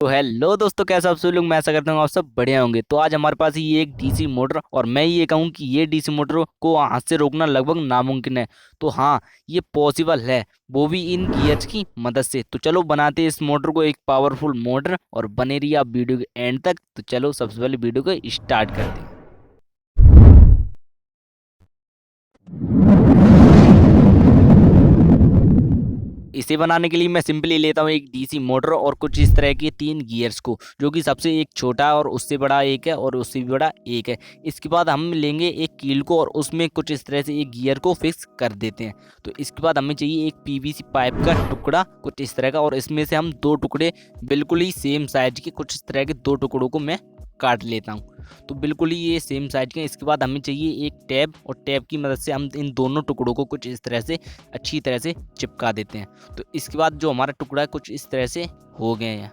तो हेलो दोस्तों, कैसे आप सभी लोग। मैं ऐसा करता हूँ आप सब बढ़िया होंगे। तो आज हमारे पास ये एक डीसी मोटर, और मैं ये कहूँ कि ये डीसी मोटर को हाथ से रोकना लगभग नामुमकिन है। तो हाँ, ये पॉसिबल है, वो भी इन गियर्स की मदद से। तो चलो बनाते हैं इस मोटर को एक पावरफुल मोटर, और बने रहिए आप वीडियो के एंड तक। तो चलो सबसे पहले वीडियो को स्टार्ट करते हैं। इसे बनाने के लिए मैं सिंपली लेता हूँ एक डीसी मोटर और कुछ इस तरह के 3 गियर्स को, जो कि सबसे एक छोटा और उससे बड़ा एक है और उससे भी बड़ा एक है। इसके बाद हम लेंगे एक कील को और उसमें कुछ इस तरह से एक गियर को फिक्स कर देते हैं। तो इसके बाद हमें चाहिए एक पीवीसी पाइप का टुकड़ा कुछ इस तरह का, और इसमें से हम 2 टुकड़े बिल्कुल ही सेम साइज के कुछ इस तरह के 2 टुकड़ों को मैं काट लेता हूँ। तो बिल्कुल ही ये सेम साइज के। इसके बाद हमें चाहिए एक टैब, और टैब की मदद से हम इन दोनों टुकड़ों को कुछ इस तरह से अच्छी तरह से चिपका देते हैं। तो इसके बाद जो हमारा टुकड़ा है कुछ इस तरह से हो गए हैं।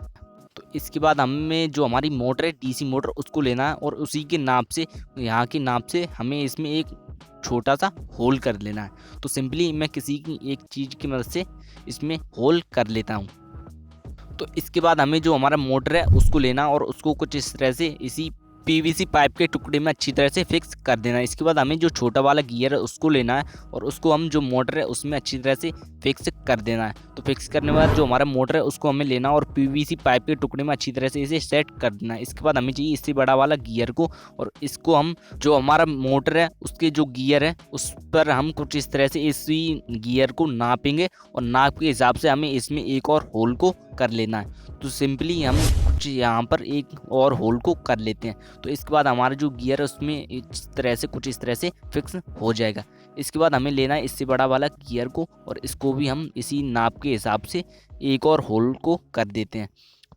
तो इसके बाद हमें जो हमारी मोटर है डीसी मोटर, उसको लेना है और उसी के नाप से, यहाँ के नाप से हमें इसमें एक छोटा सा होल कर लेना है। तो सिंपली मैं किसी की एक चीज़ की मदद से इसमें होल कर लेता हूँ। तो इसके बाद हमें जो हमारा मोटर है उसको लेना और उसको कुछ इस तरह से इसी पीवीसी पाइप के टुकड़े में अच्छी तरह से फिक्स कर देना है। इसके बाद हमें जो छोटा वाला गियर है उसको लेना है और उसको हम जो मोटर है उसमें अच्छी तरह से फिक्स कर देना है। तो फिक्स करने के बाद जो हमारा मोटर है उसको हमें लेना और पीवीसी पाइप के टुकड़े में अच्छी तरह से इसे सेट कर देना है। इसके बाद हमें चाहिए इससे बड़ा वाला गियर को, और इसको हम जो हमारा मोटर है उसके जो गियर है उस पर हम कुछ इस तरह से इसी गियर को नापेंगे, और नाप के हिसाब से हमें इसमें एक और होल को कर लेना है। तो सिंपली हम कुछ यहाँ पर एक और होल को कर लेते हैं। तो इसके बाद हमारा जो गियर है उसमें इस तरह से कुछ इस तरह से फिक्स हो जाएगा। इसके बाद हमें लेना है इससे बड़ा वाला गियर को, और इसको भी हम इसी नाप के हिसाब से एक और होल को कर देते हैं।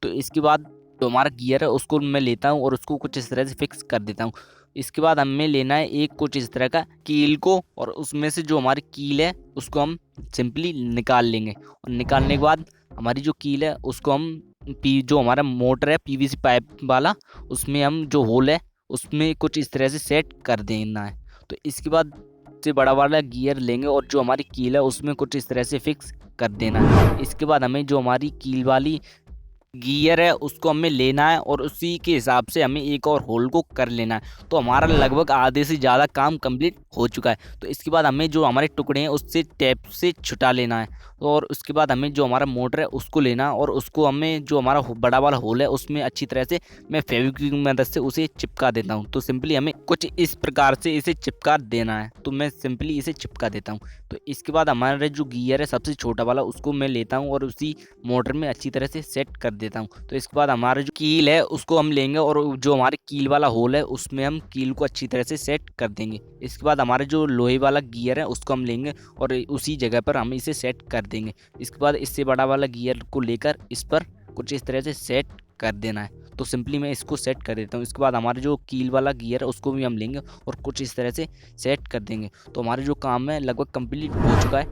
तो इसके बाद जो हमारा गियर है उसको मैं लेता हूँ और उसको कुछ इस तरह से फिक्स कर देता हूँ। इसके बाद हमें लेना है एक कुछ इस तरह का कील को, और उसमें से जो हमारी कील है उसको हम सिंपली निकाल लेंगे। और निकालने के बाद हमारी जो कील है उसको हम जो हमारा मोटर है पीवीसी पाइप वाला, उसमें हम जो होल है उसमें कुछ इस तरह से सेट कर देना है। तो इसके बाद से बड़ा वाला गियर लेंगे और जो हमारी कील है उसमें कुछ इस तरह से फिक्स कर देना है। इसके बाद हमें जो हमारी कील वाली गियर है उसको हमें लेना है और उसी के हिसाब से हमें एक और होल को कर लेना है। तो हमारा लगभग आधे से ज़्यादा काम कंप्लीट हो चुका है। तो इसके बाद हमें जो हमारे टुकड़े हैं उससे टेप से छुटा लेना है, और उसके बाद हमें जो हमारा मोटर है उसको लेना, और उसको हमें जो हमारा बड़ा वाला होल है उसमें अच्छी तरह से मैं फेविक्विक की मदद से उसे चिपका देता हूँ। तो सिंपली हमें कुछ इस प्रकार से इसे चिपका देना है। तो मैं सिंपली इसे चिपका देता हूँ। तो इसके बाद हमारा जो गियर है सबसे छोटा वाला उसको मैं लेता हूँ और उसी मोटर में अच्छी तरह से सेट कर देता हूँ। तो इसके बाद हमारा जो कील है उसको हम लेंगे और जो हमारे कील वाला होल है उसमें हम कील को अच्छी तरह से सेट कर देंगे। इसके बाद हमारे जो लोहे वाला गियर है उसको हम लेंगे और उसी जगह पर हम इसे सेट कर देंगे। इसके बाद इससे बड़ा वाला गियर को लेकर इस पर कुछ इस तरह से सेट कर देना है। तो सिंपली मैं इसको सेट कर देता हूँ। इसके बाद हमारे जो कील वाला गियर है उसको भी हम लेंगे और कुछ इस तरह से सेट कर देंगे। तो हमारा जो काम है लगभग कंप्लीट हो चुका है।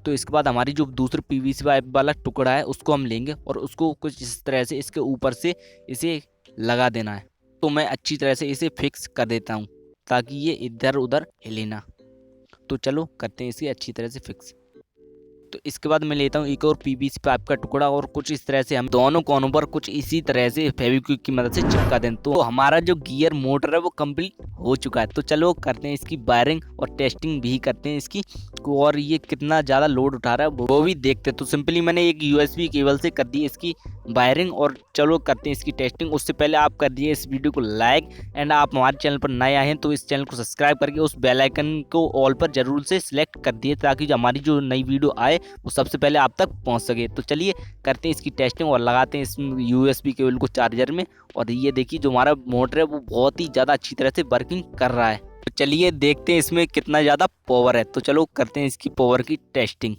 तो इसके बाद हमारी जो दूसरी पीवीसी पाइप वाला टुकड़ा है उसको हम लेंगे और उसको कुछ इस तरह से इसके ऊपर से इसे लगा देना है। तो मैं अच्छी तरह से इसे फिक्स कर देता हूँ ताकि ये इधर उधर हिले ना। तो चलो करते हैं इसे अच्छी तरह से फिक्स। तो इसके बाद मैं लेता हूँ एक और पीवीसी पाइप का टुकड़ा और कुछ इस तरह से हम दोनों कोनों पर कुछ इसी तरह से फेविक्विक की मदद से चिपका दें। तो हमारा जो गियर मोटर है वो कंप्लीट हो चुका है। तो चलो करते हैं इसकी वायरिंग और टेस्टिंग भी करते हैं इसकी, और ये कितना ज़्यादा लोड उठा रहा है वो भी देखते हैं। तो सिंपली मैंने एक यूएसबी केबल से कर दी इसकी वायरिंग, और चलो करते हैं इसकी टेस्टिंग। उससे पहले आप कर दिए इस वीडियो को लाइक, एंड आप हमारे चैनल पर नए आए हैं तो इस चैनल को सब्सक्राइब करके उस बेल आइकन को ऑल पर जरूर से सिलेक्ट कर दिए, ताकि जो हमारी जो नई वीडियो आए वो सबसे पहले आप तक पहुंच सके। तो चलिए करते हैं इसकी टेस्टिंग और लगाते हैं इस यूएसबी केबल को चार्जर में। और ये देखिए जो हमारा मोटर है वो बहुत ही ज़्यादा अच्छी तरह से वर्किंग कर रहा है। तो चलिए देखते हैं इसमें कितना ज़्यादा पावर है। तो चलो करते हैं इसकी पावर की टेस्टिंग।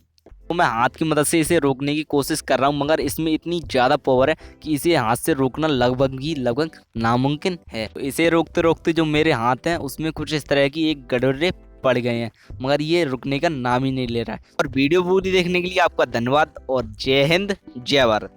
तो मैं हाथ की मदद से इसे रोकने की कोशिश कर रहा हूँ, मगर इसमें इतनी ज़्यादा पावर है कि इसे हाथ से रोकना लगभग नामुमकिन है। तो इसे रोकते रोकते जो मेरे हाथ हैं उसमें कुछ इस तरह की एक गड़बड़े पड़ गए हैं, मगर ये रुकने का नाम ही नहीं ले रहा है। और वीडियो पूरी देखने के लिए आपका धन्यवाद, और जय हिंद जय भारत।